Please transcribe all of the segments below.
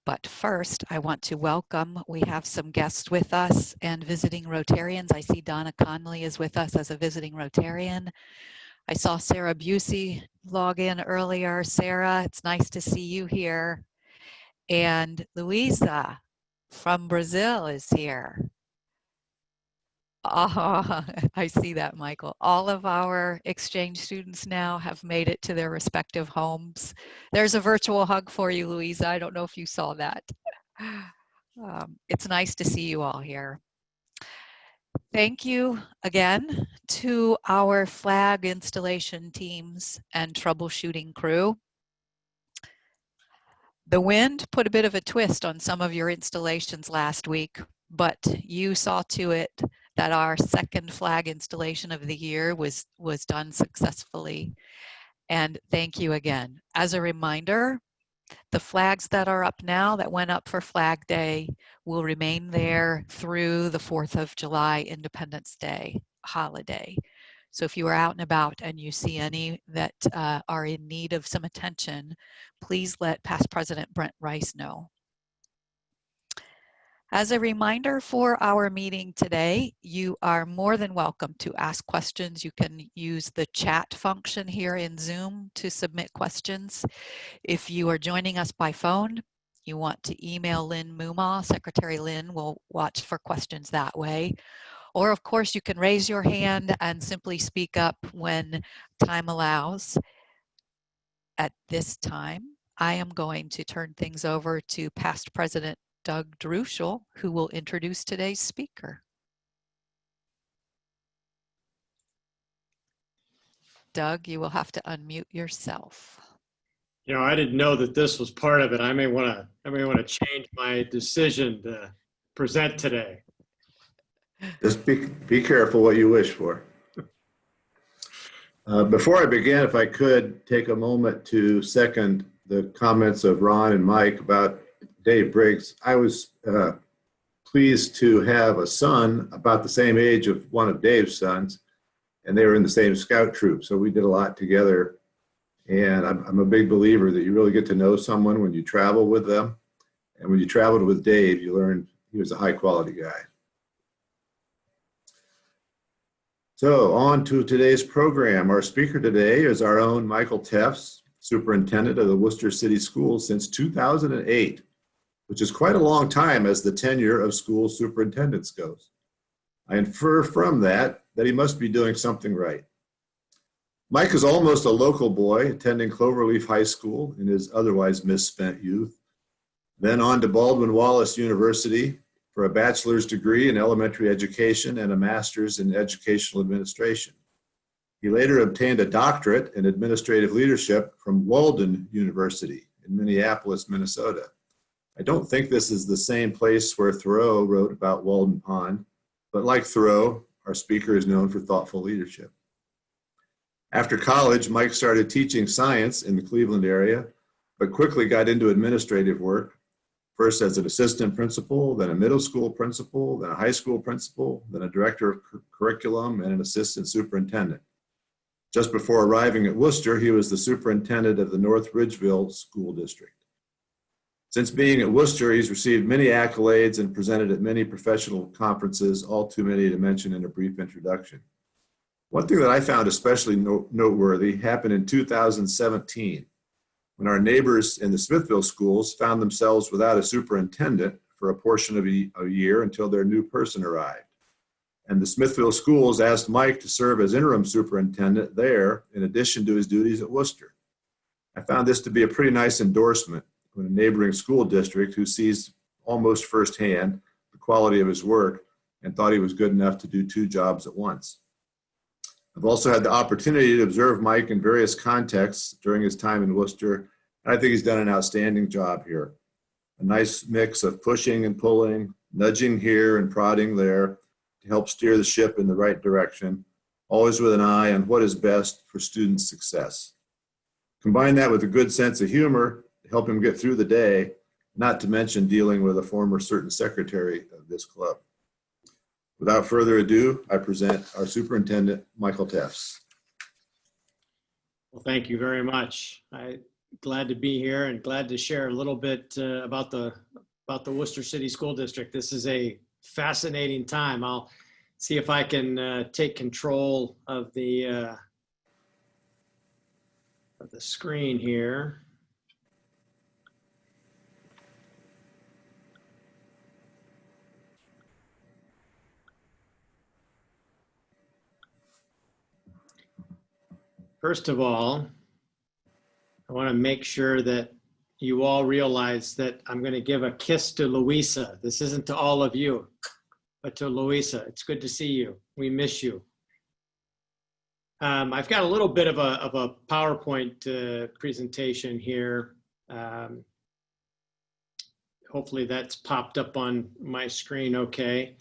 But first, I want to welcome, we have some guests with us and visiting Rotarians. I see Donna Conley is with us as a visiting Rotarian. I saw Sarah Busey log in earlier. Sarah, it's nice to see you here. And Luisa from Brazil is here. Oh, I see that, Michael. All of our exchange students now have made it to their respective homes. There's a virtual hug for you, Louisa. I don't know if you saw that. It's nice to see you all here. Thank you again to our flag installation teams and troubleshooting crew. The wind put a bit of a twist on some of your installations last week, but you saw to it that our second flag installation of the year was done successfully. And thank you again. As a reminder, the flags that are up now that went up for Flag Day will remain there through the 4th of July Independence Day holiday. So if you are out and about and you see any that are in need of some attention, please let Past President Brent Rice know. As a reminder for our meeting today, you are more than welcome to ask questions. You can use the chat function here in Zoom to submit questions. If you are joining us by phone, you want to email Lynn Mumma. Secretary Lynn will watch for questions that way. Or of course, you can raise your hand and simply speak up when time allows. At this time, I am going to turn things over to Past President Doug Druschel, who will introduce today's speaker. Doug, you will have to unmute yourself. You know, I didn't know that this was part of it. I may want to change my decision to present today. Just be careful what you wish for. Before I begin, if I could take a moment to second the comments of Ron and Mike about Dave Briggs. I was pleased to have a son about the same age of one of Dave's sons, and they were in the same scout troop, so we did a lot together. And I'm a big believer that you really get to know someone when you travel with them. And when you traveled with Dave, you learned he was a high-quality guy. So on to today's program. Our speaker today is our own Michael Tefs, Superintendent of the Wooster City Schools since 2008. Which is quite a long time as the tenure of school superintendents goes. I infer from that he must be doing something right. Mike is almost a local boy, attending Cloverleaf High School in his otherwise misspent youth, then on to Baldwin Wallace University for a bachelor's degree in elementary education and a master's in educational administration. He later obtained a doctorate in administrative leadership from Walden University in Minneapolis, Minnesota. I don't think this is the same place where Thoreau wrote about Walden Pond, but like Thoreau, our speaker is known for thoughtful leadership. After college, Mike started teaching science in the Cleveland area, but quickly got into administrative work, first as an assistant principal, then a middle school principal, then a high school principal, then a director of curriculum, and an assistant superintendent. Just before arriving at Wooster, he was the superintendent of the North Ridgeville School District. Since being at Wooster, he's received many accolades and presented at many professional conferences, all too many to mention in a brief introduction. One thing that I found especially noteworthy happened in 2017, when our neighbors in the Smithville schools found themselves without a superintendent for a portion of a year until their new person arrived. And the Smithville schools asked Mike to serve as interim superintendent there, in addition to his duties at Wooster. I found this to be a pretty nice endorsement when a neighboring school district who sees almost firsthand the quality of his work and thought he was good enough to do two jobs at once. I've also had the opportunity to observe Mike in various contexts during his time in Wooster, and I think he's done an outstanding job here. A nice mix of pushing and pulling, nudging here and prodding there to help steer the ship in the right direction, always with an eye on what is best for student success. Combine that with a good sense of humor to help him get through the day, not to mention dealing with a former certain secretary of this club. Without further ado, I present our superintendent, Michael Tefs. Well, thank you very much. glad to be here and glad to share a little bit about the Wooster City School District. This is a fascinating time. I'll see if I can take control of the screen here. First of all, I want to make sure that you all realize that I'm going to give a kiss to Louisa. This isn't to all of you, but to Louisa. It's good to see you. We miss you. I've got a little bit of a PowerPoint presentation here. Hopefully that's popped up on my screen okay.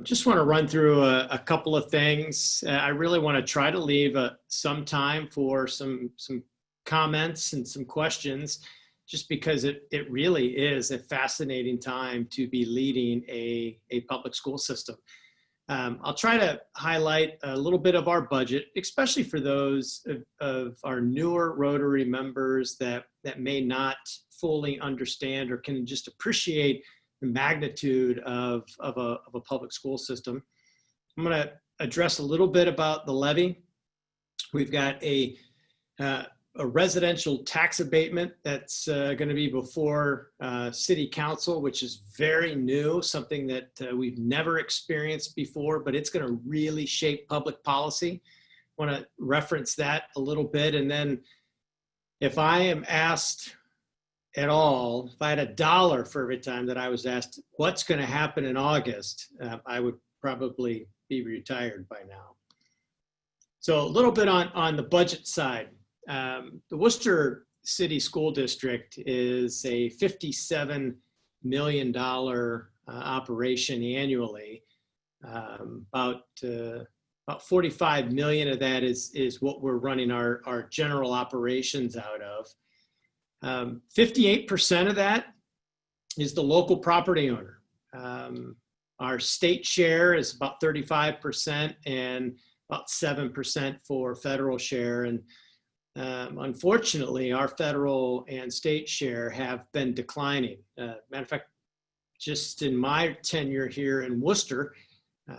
Just want to run through a couple of things. I really want to try to leave some time for some comments and some questions, just because it really is a fascinating time to be leading a public school system. I'll try to highlight a little bit of our budget, especially for those of our newer Rotary members that may not fully understand or can just appreciate the magnitude of a public school system. I'm going to address a little bit about the levy. We've got a residential tax abatement that's going to be before City Council, which is very new, something that we've never experienced before, but it's going to really shape public policy. I want to reference that a little bit. And then if I am asked at all, if I had $1 for every time that I was asked what's going to happen in August, I would probably be retired by now. So a little bit on the budget side. The Wooster City School District is a $57 million operation annually. About 45 million of that is what we're running our general operations out of. 58% of that is the local property owner. Our state share is about 35% and about 7% for federal share. And unfortunately, our federal and state share have been declining. Matter of fact, just in my tenure here in Wooster,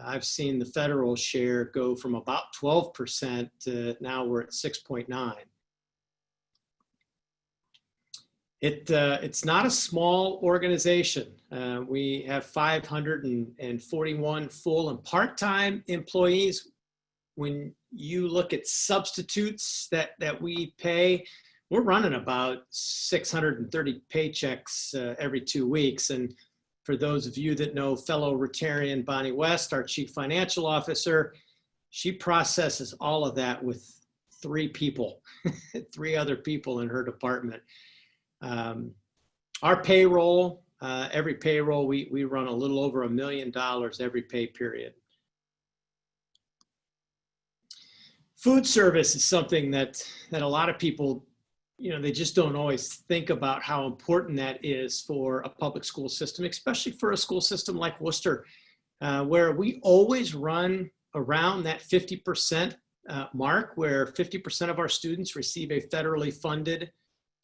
I've seen the federal share go from about 12% to now we're at 6.9%. It's not a small organization. We have 541 full and part-time employees. When you look at substitutes that we pay, we're running about 630 paychecks every 2 weeks. And for those of you that know fellow Rotarian Bonnie West, our Chief Financial Officer, she processes all of that with 3 people, 3 other people in her department. Our payroll, every payroll, we run a little over $1 million every pay period. Food service is something that a lot of people, they just don't always think about how important that is for a public school system, especially for a school system like Wooster, where we always run around that 50% mark, where 50% of our students receive a federally funded,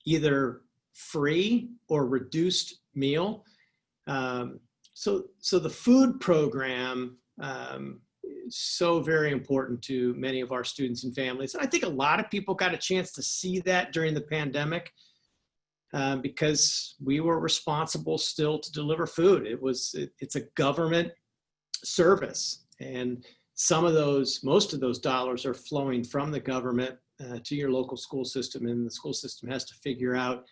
either free or reduced meal. So the food program is so very important to many of our students and families. And I think a lot of people got a chance to see that during the pandemic because we were responsible still to deliver food. It's a government service, and most of those dollars are flowing from the government to your local school system, and the school system has to figure out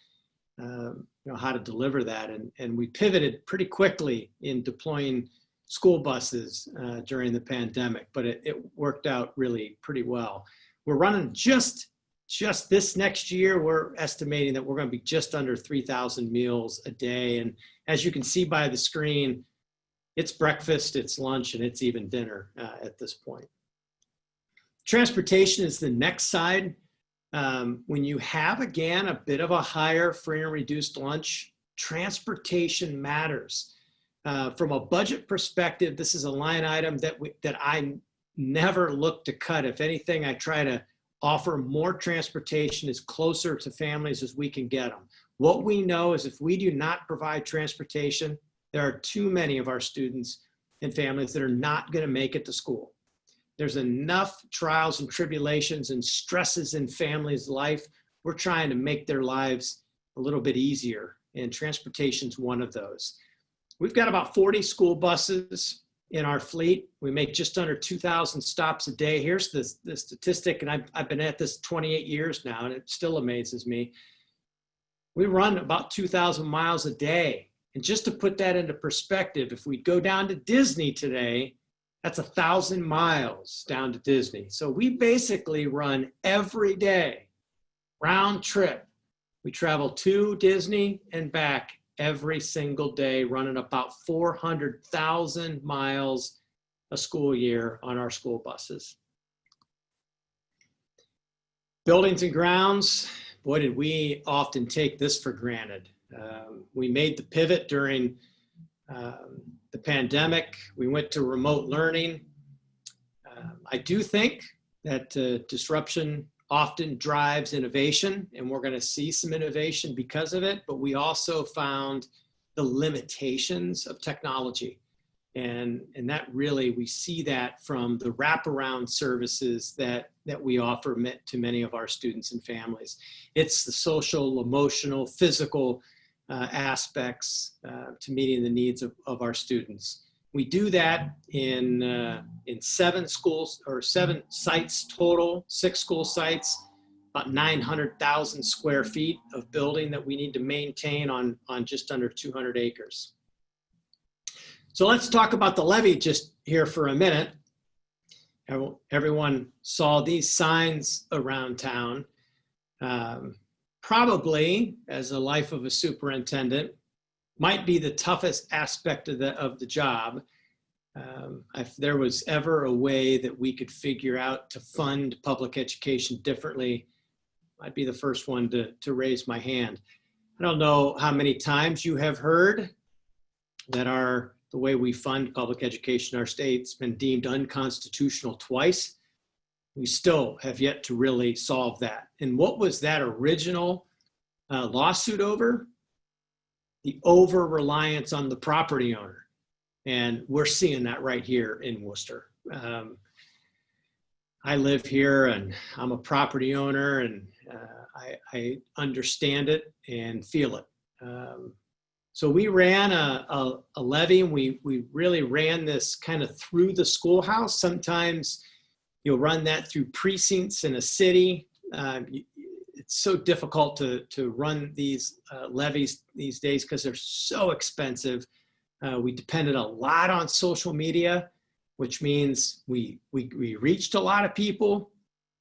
how to deliver that. And we pivoted pretty quickly in deploying school buses during the pandemic, but it worked out really pretty well. We're running just this next year, we're estimating that we're going to be just under 3,000 meals a day. And as you can see by the screen, it's breakfast, it's lunch, and it's even dinner at this point. Transportation is the next side. When you have, again, a bit of a higher free and reduced lunch, transportation matters. From a budget perspective, this is a line item that I never look to cut. If anything, I try to offer more transportation as closer to families as we can get them. What we know is if we do not provide transportation, there are too many of our students and families that are not going to make it to school. There's enough trials and tribulations and stresses in families' life. We're trying to make their lives a little bit easier, and transportation's one of those. We've got about 40 school buses in our fleet. We make just under 2,000 stops a day. Here's the statistic, and I've been at this 28 years now, and it still amazes me. We run about 2,000 miles a day. And just to put that into perspective, if we go down to Disney today, that's 1,000 miles down to Disney. So we basically run every day, round trip. We travel to Disney and back every single day, running about 400,000 miles a school year on our school buses. Buildings and grounds, boy, did we often take this for granted. We made the pivot during the pandemic. We went to remote learning. I do think that disruption often drives innovation, and we're going to see some innovation because of it, but we also found the limitations of technology. And that really, we see that from the wraparound services that we offer to many of our students and families. It's the social, emotional, physical aspects to meeting the needs of our students. We do that in 7 schools, or 7 sites total, 6 school sites, about 900,000 square feet of building that we need to maintain on just under 200 acres. So let's talk about the levee just here for a minute. Everyone saw these signs around town. Probably, as a life of a superintendent, might be the toughest aspect of the job. If there was ever a way that we could figure out to fund public education differently, I'd be the first one to raise my hand. I don't know how many times you have heard that the way we fund public education in our state's been deemed unconstitutional twice. We still have yet to really solve that. And what was that original lawsuit over? The over-reliance on the property owner. And we're seeing that right here in Wooster. I live here and I'm a property owner, and I understand it and feel it. So we ran a levee, and we really ran this kind of through the schoolhouse. Sometimes you'll run that through precincts in a city. It's so difficult to run these levees these days because they're so expensive. We depended a lot on social media, which means we reached a lot of people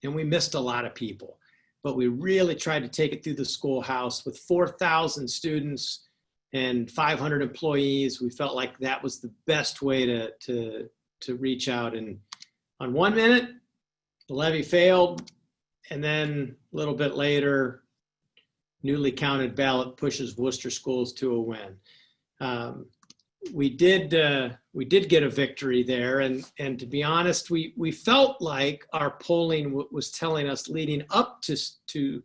and we missed a lot of people. But we really tried to take it through the schoolhouse with 4,000 students and 500 employees. We felt like that was the best way to reach out. And on 1 minute, the levee failed. And then a little bit later, newly counted ballot pushes Wooster schools to a win. We did get a victory there, and to be honest, we felt like our polling was telling us leading up to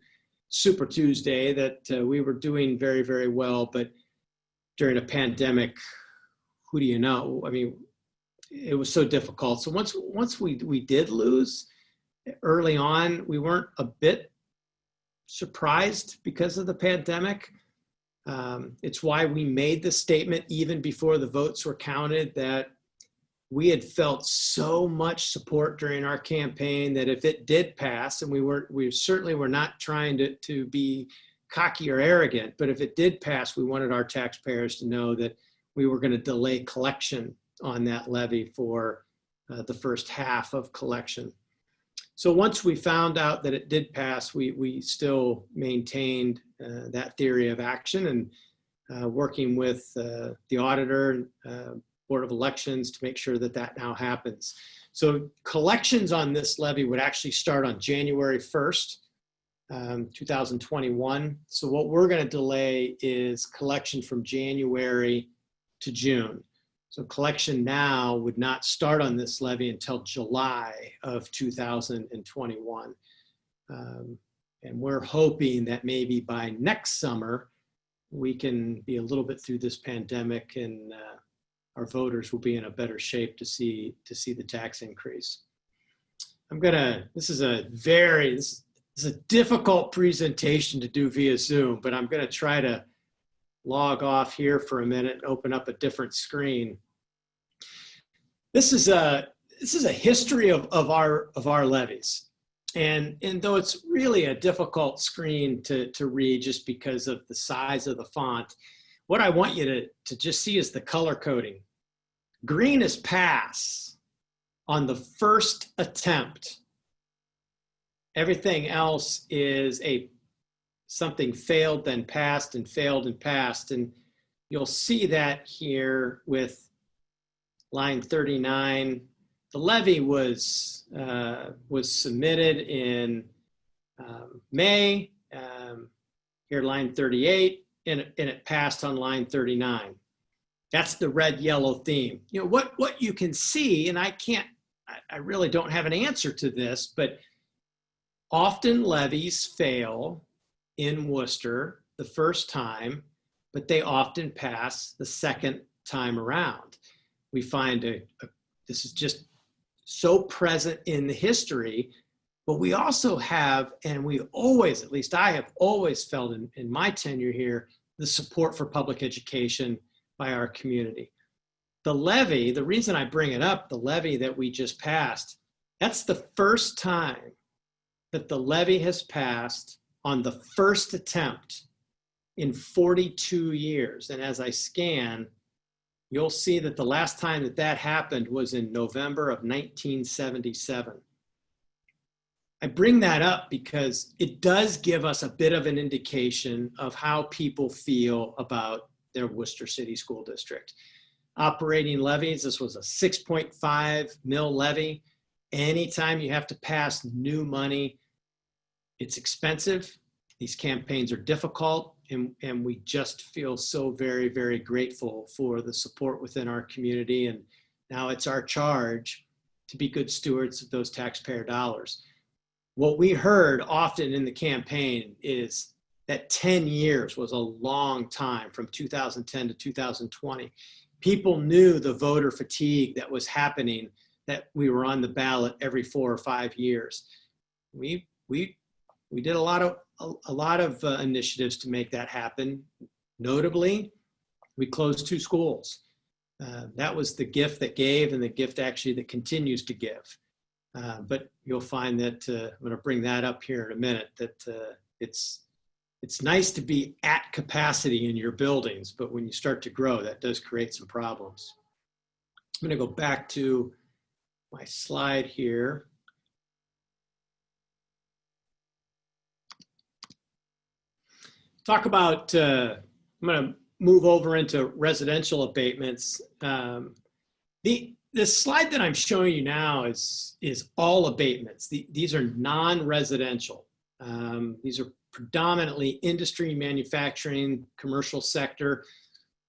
Super Tuesday that we were doing very, very well. But during a pandemic, who do you know? I mean, it was so difficult. So once we did lose early on, we weren't a bit surprised because of the pandemic. It's why we made the statement even before the votes were counted that we had felt so much support during our campaign that if it did pass, and we certainly were not trying to be cocky or arrogant, but if it did pass, we wanted our taxpayers to know that we were going to delay collection on that levy for the first half of collection. So once we found out that it did pass, we still maintained that theory of action, and working with the auditor and Board of Elections to make sure that now happens. So collections on this levy would actually start on January 1st, 2021. So what we're going to delay is collection from January to June. So collection now would not start on this levy until July of 2021. And we're hoping that maybe by next summer, we can be a little bit through this pandemic and our voters will be in a better shape to see the tax increase. This is a difficult presentation to do via Zoom, but I'm gonna try to log off here for a minute and open up a different screen. This is a history of our levies. And though it's really a difficult screen to read just because of the size of the font, what I want you to just see is the color coding. Green is pass on the first attempt. Everything else is something failed, then passed, and failed and passed. And you'll see that here with line 39. The levy was submitted in May, here line 38, and it passed on line 39. That's the red yellow theme. You know, what you can see, and I really don't have an answer to this, but often levies fail in Worcester the first time, but they often pass the second time around. We find this is just so present in the history, but we also have, and we always, at least I have always felt in my tenure here, the support for public education by our community. The levy, the reason I bring it up, the levy that we just passed, that's the first time that the levy has passed on the first attempt in 42 years. And as I scan, you'll see that the last time that happened was in November of 1977. I bring that up because it does give us a bit of an indication of how people feel about their Worcester City School District. Operating levies, this was a 6.5 mil levy. Anytime you have to pass new money, it's expensive. These campaigns are difficult, and we just feel so very, very grateful for the support within our community. And now it's our charge to be good stewards of those taxpayer dollars. What we heard often in the campaign is that 10 years was a long time from 2010 to 2020. People knew the voter fatigue that was happening, that we were on the ballot every 4 or 5 years. We did a lot of initiatives to make that happen. Notably, we closed 2 schools. That was the gift that gave, and the gift actually that continues to give. But you'll find that, I'm gonna bring that up here in a minute, that it's nice to be at capacity in your buildings, but when you start to grow, that does create some problems. I'm gonna go back to my slide here. Talk about, I'm going to move over into residential abatements. The slide that I'm showing you now is all abatements. These are non-residential. These are predominantly industry, manufacturing, commercial sector.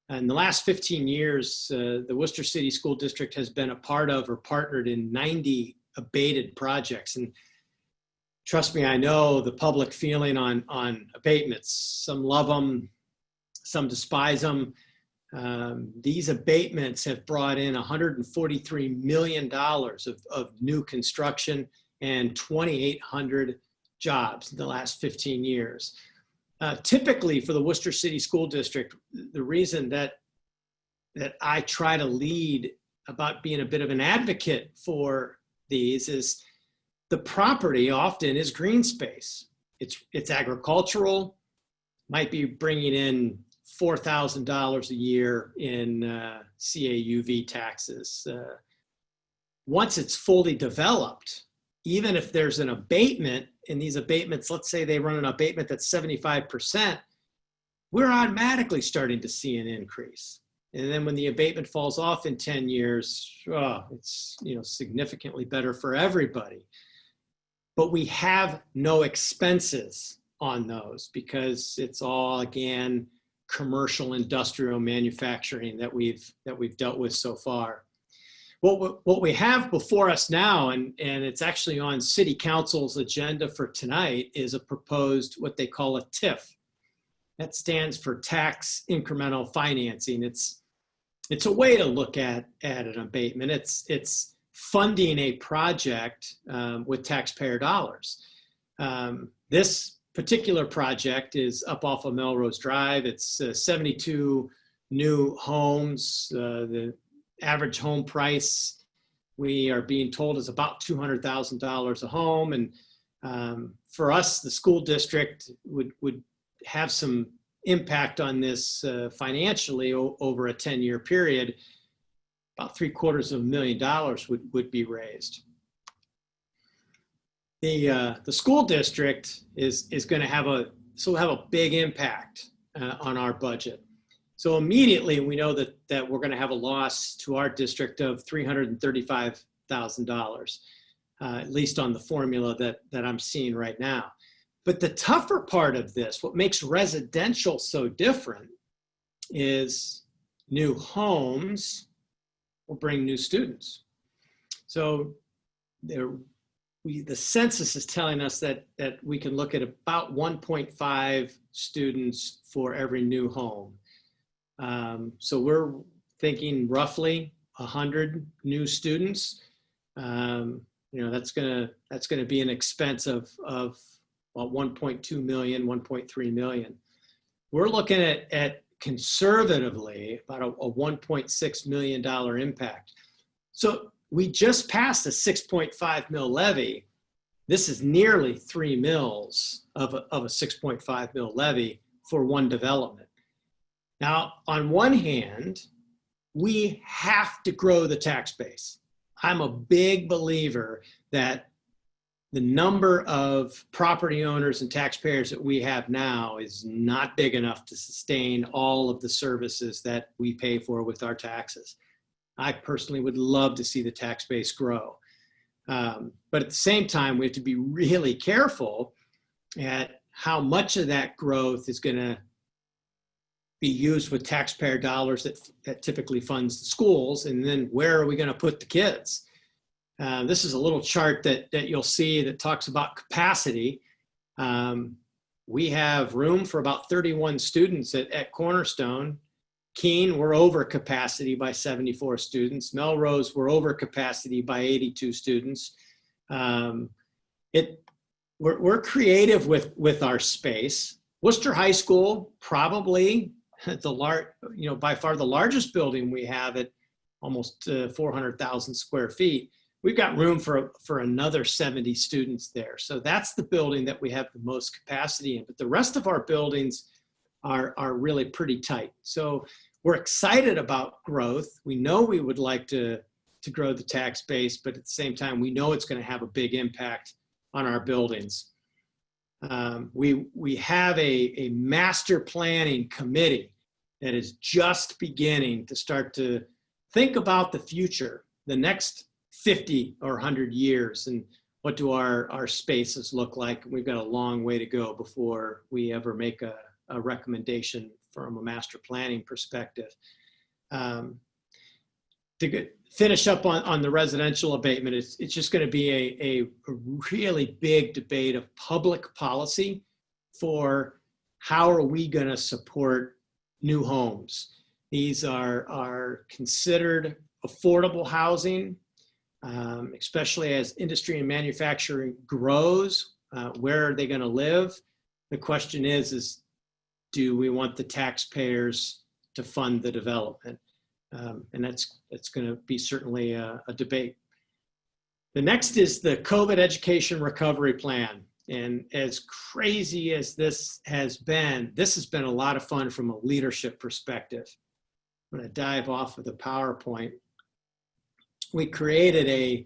In the last 15 years, the Worcester City School District has been a part of or partnered in 90 abated projects. And trust me, I know the public feeling on abatements. Some love them, some despise them. These abatements have brought in $143 million of new construction and 2,800 jobs in the last 15 years. Typically for the Worcester City School District, the reason that I try to lead about being a bit of an advocate for these is the property often is green space. It's agricultural, might be bringing in $4,000 a year in CAUV taxes. Once it's fully developed, even if there's an abatement, and these abatements, let's say they run an abatement that's 75%, we're automatically starting to see an increase. And then when the abatement falls off in 10 years, it's significantly better for everybody. But we have no expenses on those because it's all, again, commercial, industrial manufacturing that we've dealt with so far. What we have before us now, and it's actually on City Council's agenda for tonight, is a proposed, what they call a TIF. That stands for tax incremental financing. It's a way to look at an abatement. It's funding a project with taxpayer dollars. This particular project is up off of Melrose Drive. It's 72 new homes. The average home price, we are being told, is about $200,000 a home. And for us, the school district would have some impact on this financially over a 10-year period. About $750,000 would be raised. The school district is going to have a big impact on our budget. So immediately we know that we're going to have a loss to our district of $335,000, at least on the formula that I'm seeing right now. But the tougher part of this, what makes residential so different, is new homes will bring new students. So the census is telling us that we can look at about 1.5 students for every new home. So we're thinking roughly 100 new students. That's gonna be an expense of about 1.2 million, 1.3 million. We're looking at conservatively about a $1.6 million impact. So we just passed a 6.5 mil levy. This is nearly 3 mils of a 6.5 mil levy for one development. Now, on one hand, we have to grow the tax base. I'm a big believer that the number of property owners and taxpayers that we have now is not big enough to sustain all of the services that we pay for with our taxes. I personally would love to see the tax base grow. But at the same time, we have to be really careful at how much of that growth is going to be used with taxpayer dollars that typically funds the schools, and then where are we going to put the kids? This is a little chart that you'll see that talks about capacity. We have room for about 31 students at Cornerstone. Keene, we're over capacity by 74 students. Melrose, we're over capacity by 82 students. We're creative with our space. Worcester High School, probably by far the largest building we have at almost 400,000 square feet. We've got room for another 70 students there. So that's the building that we have the most capacity in. But the rest of our buildings are really pretty tight. So we're excited about growth. We know we would like to grow the tax base, but at the same time, we know it's going to have a big impact on our buildings. We have a master planning committee that is just beginning to start to think about the future, the next 50 or 100 years, and what do our spaces look like. We've got a long way to go before we ever make a recommendation from a master planning perspective. To finish up on the residential abatement, it's just going to be a really big debate of public policy for how are we going to support new homes. These are considered affordable housing, especially as industry and manufacturing grows. Where are they going to live? The question is do we want the taxpayers to fund the development? And that's going to be certainly a debate. The next is the COVID education recovery plan. And as crazy as this has been a lot of fun from a leadership perspective. I'm going to dive off of the PowerPoint. We created a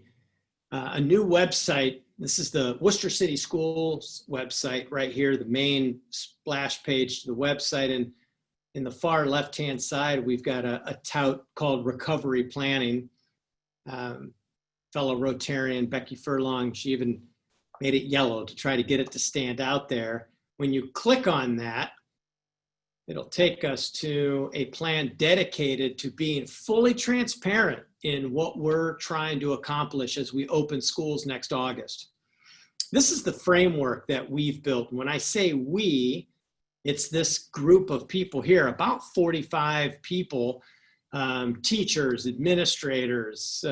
new website. This is the Worcester City Schools website right here, the main splash page to the website. And in the far left-hand side, we've got a tout called Recovery Planning. Fellow Rotarian Becky Furlong, she even made it yellow to try to get it to stand out there. When you click on that, It'll take us to a plan dedicated to being fully transparent in what we're trying to accomplish as we open schools next August. This is the framework that we've built. When I say we, it's this group of people here, about 45 people, teachers, administrators.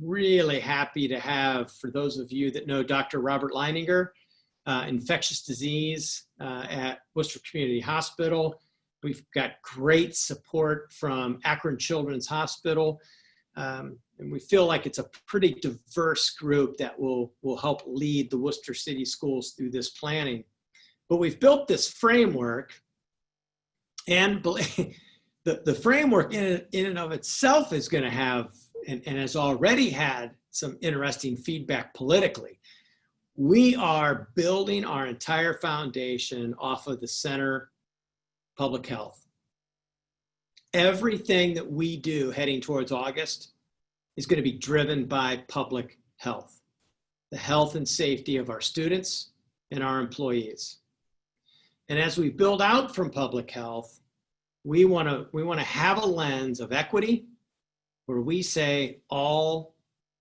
Really happy to have, for those of you that know Dr. Robert Leininger, infectious disease at Wooster Community Hospital. We've got great support from Akron Children's Hospital. And we feel like it's a pretty diverse group that will help lead the Wooster City Schools through this planning. But we've built this framework, and the framework in and of itself is going to have, and has already had, some interesting feedback politically. We are building our entire foundation off of the center public health. Everything that we do heading towards August is going to be driven by public health, the health and safety of our students and our employees. And as we build out from public health, we want to have a lens of equity where we say all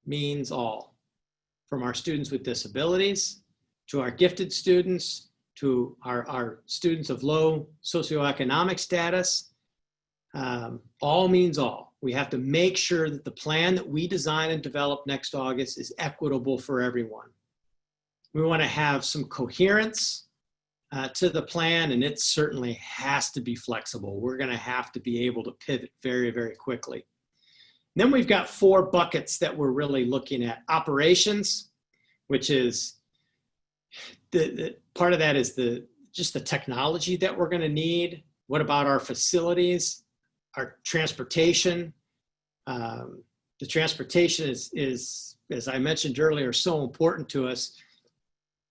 means all, from our students with disabilities to our gifted students to our students of low socioeconomic status. All means all. We have to make sure that the plan that we design and develop next August is equitable for everyone. We want to have some coherence to the plan, and it certainly has to be flexible. We're going to have to be able to pivot very, very quickly. And then we've got 4 buckets that we're really looking at. Operations, which is the part of that is just the technology that we're going to need. What about our facilities, our transportation? The transportation is, as I mentioned earlier, so important to us.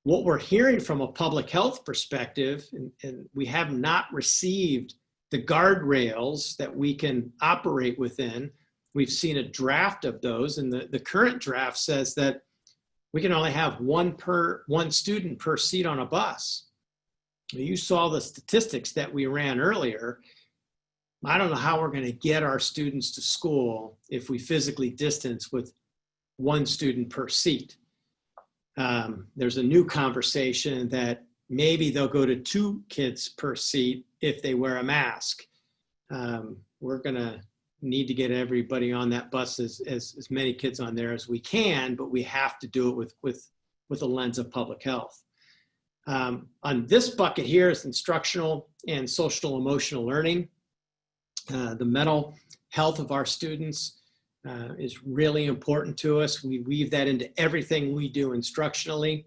What we're hearing from a public health perspective, and we have not received the guardrails that we can operate within. We've seen a draft of those, and the current draft says that we can only have one student per seat on a bus. You saw the statistics that we ran earlier. I don't know how we're going to get our students to school if we physically distance with 1 student per seat. There's a new conversation that maybe they'll go to 2 kids per seat if they wear a mask. We're going to need to get everybody on that bus, as many kids on there as we can, but we have to do it with a lens of public health. On this bucket here is instructional and social emotional learning. The mental health of our students is really important to us. We weave that into everything we do instructionally.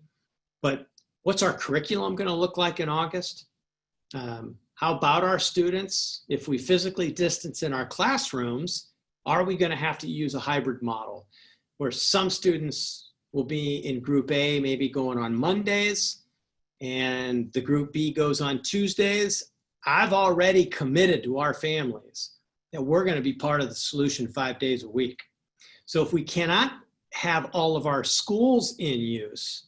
But what's our curriculum going to look like in August? How about our students? If we physically distance in our classrooms, are we going to have to use a hybrid model where some students will be in group A, maybe going on Mondays, and the group B goes on Tuesdays? I've already committed to our families that we're going to be part of the solution 5 days a week. So if we cannot have all of our schools in use,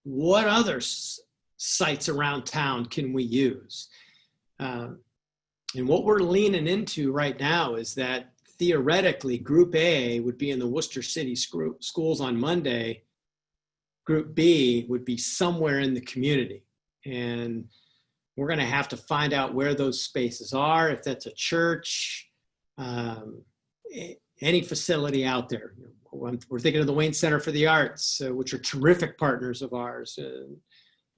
what other sites around town can we use? And what we're leaning into right now is that theoretically Group A would be in the Wooster City schools on Monday. Group B would be somewhere in the community. And we're going to have to find out where those spaces are, if that's a church, any facility out there. We're thinking of the Wayne Center for the Arts, which are terrific partners of ours.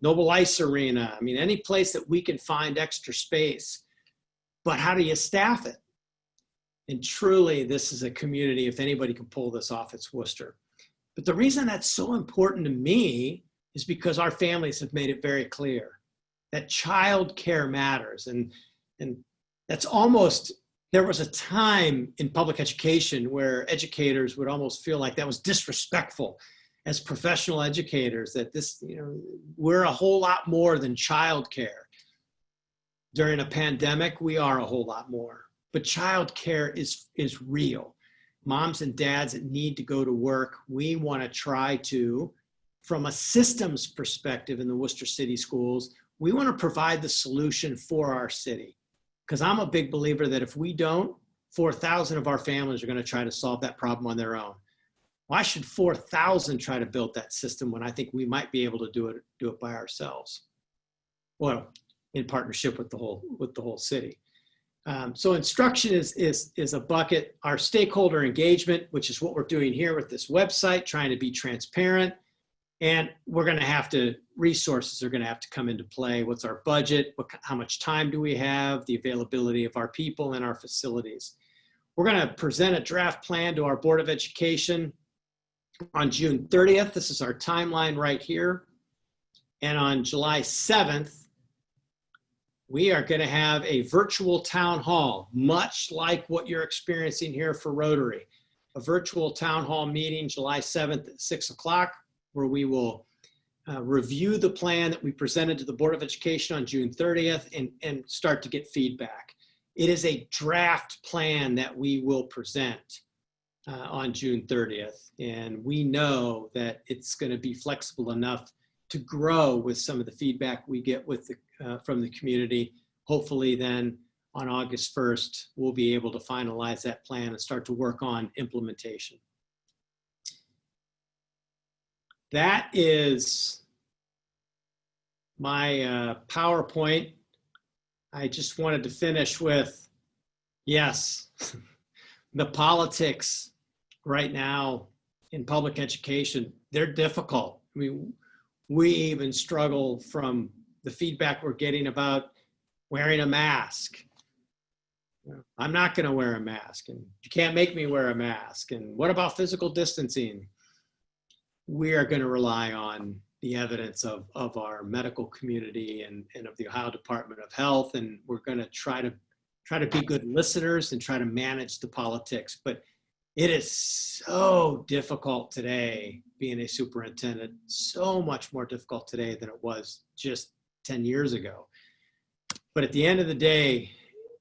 Noble Ice Arena. I mean, any place that we can find extra space. But how do you staff it? And truly, this is a community, if anybody can pull this off, it's Wooster. But the reason that's so important to me is because our families have made it very clear that child care matters. And that's almost, there was a time in public education where educators would almost feel like that was disrespectful as professional educators, that this, we're a whole lot more than child care. During a pandemic, we are a whole lot more. But child care is real. Moms and dads that need to go to work, we want to try to, from a systems perspective in the Wooster City schools, we want to provide the solution for our city. Because I'm a big believer that if we don't, 4,000 of our families are going to try to solve that problem on their own. Why should 4,000 try to build that system when I think we might be able to do it by ourselves? Well, in partnership with the whole city. So instruction is a bucket. Our stakeholder engagement, which is what we're doing here with this website, trying to be transparent. And we're going to have to, resources are going to have to come into play. What's our budget? How much time do we have? The availability of our people and our facilities. We're going to present a draft plan to our Board of Education on June 30th. This is our timeline right here. And on July 7th, we are going to have a virtual town hall, much like what you're experiencing here for Rotary. A virtual town hall meeting July 7th at 6 o'clock, where we will review the plan that we presented to the Board of Education on June 30th and start to get feedback. It is a draft plan that we will present on June 30th. And we know that it's going to be flexible enough to grow with some of the feedback we get with from the community. Hopefully then on August 1st, we'll be able to finalize that plan and start to work on implementation. That is my PowerPoint. I just wanted to finish with, yes, the politics right now in public education, they're difficult. I mean, we even struggle from the feedback we're getting about wearing a mask. I'm not going to wear a mask, and you can't make me wear a mask. And what about physical distancing? We are going to rely on the evidence of our medical community and of the Ohio Department of Health, and we're going to try to be good listeners and try to manage the politics. But it is so difficult today being a superintendent, so much more difficult today than it was just 10 years ago. But at the end of the day,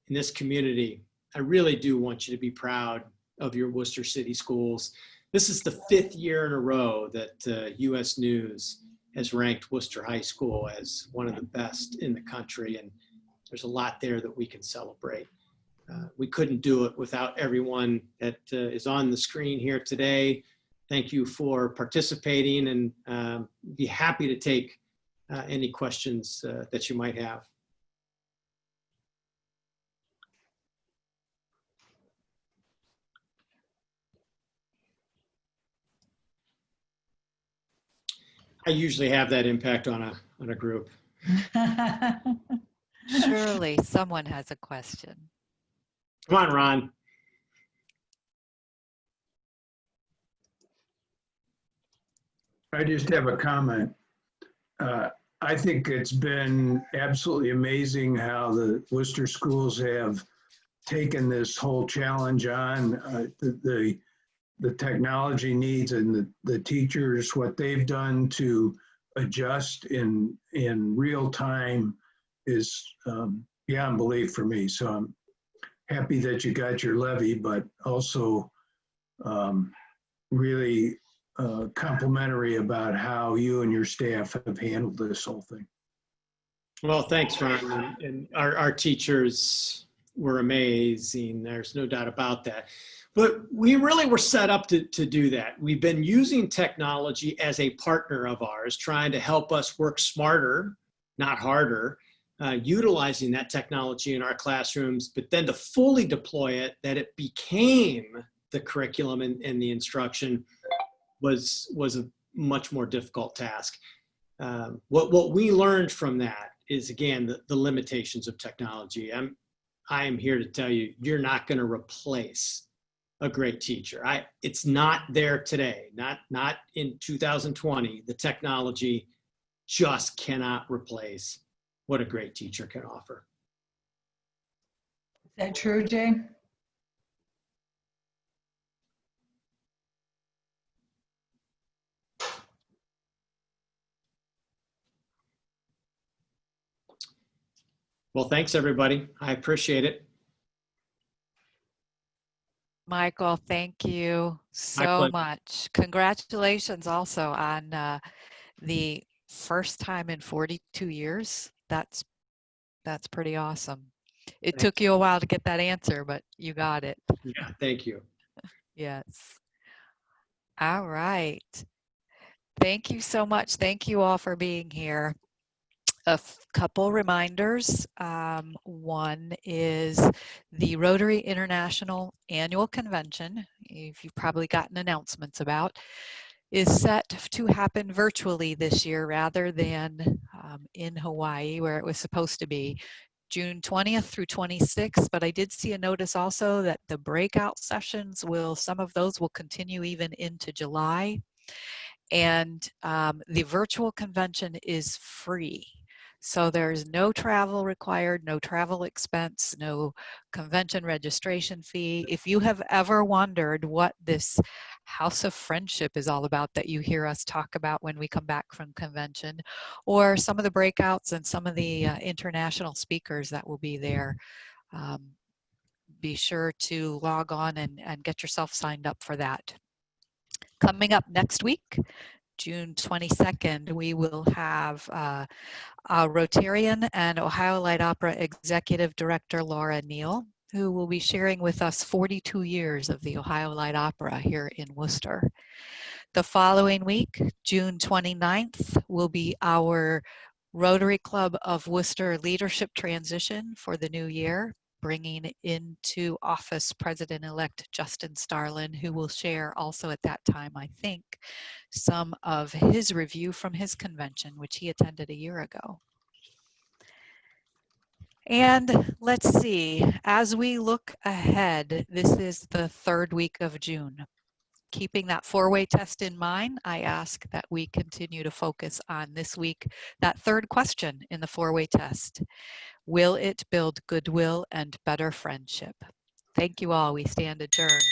in this community, I really do want you to be proud of your Wooster City Schools. This is the 5th year in a row that U.S. News has ranked Wooster High School as one of the best in the country, and there's a lot there that we can celebrate. We couldn't do it without everyone that is on the screen here today. Thank you for participating, and be happy to take any questions that you might have. I usually have that impact on a group. Surely someone has a question. Come on, Ron. I just have a comment. I think it's been absolutely amazing how the Wooster schools have taken this whole challenge on. The technology needs and the teachers, what they've done to adjust in real time is beyond belief for me. So I'm happy that you got your levy, but also really complimentary about how you and your staff have handled this whole thing. Well, thanks, Ron. And our teachers were amazing. There's no doubt about that. But we really were set up to do that. We've been using technology as a partner of ours, trying to help us work smarter, not harder, utilizing that technology in our classrooms, but then to fully deploy it, that it became the curriculum and the instruction was a much more difficult task. What we learned from that is, again, the limitations of technology. I am here to tell you, you're not going to replace a great teacher. It's not there today, not in 2020. The technology just cannot replace what a great teacher can offer. Is that true, Jay? Well, thanks everybody. I appreciate it. Michael, thank you so much. Congratulations also on the first time in 42 years. That's pretty awesome. It took you a while to get that answer, but you got it. Yeah, thank you. Yes. All right. Thank you so much. Thank you all for being here. A couple reminders. One is the Rotary International Annual Convention, if you've probably gotten announcements about, is set to happen virtually this year rather than in Hawaii where it was supposed to be. June 20th through 26th, but I did see a notice also that the breakout sessions some of those will continue even into July. And the virtual convention is free. So there's no travel required, no travel expense, no convention registration fee. If you have ever wondered what this House of Friendship is all about that you hear us talk about when we come back from convention, or some of the breakouts and some of the international speakers that will be there, be sure to log on and get yourself signed up for that. Coming up next week, June 22nd, we will have a Rotarian and Ohio Light Opera Executive Director Laura Neal, who will be sharing with us 42 years of the Ohio Light Opera here in Wooster. The following week, June 29th, will be our Rotary Club of Wooster leadership transition for the new year, bringing into office President-elect Justin Starlin, who will share also at that time, I think, some of his review from his convention, which he attended a year ago. And let's see, as we look ahead, this is the third week of June. Keeping that four-way test in mind, I ask that we continue to focus on this week, that third question in the four-way test. Will it build goodwill and better friendship? Thank you all. We stand adjourned.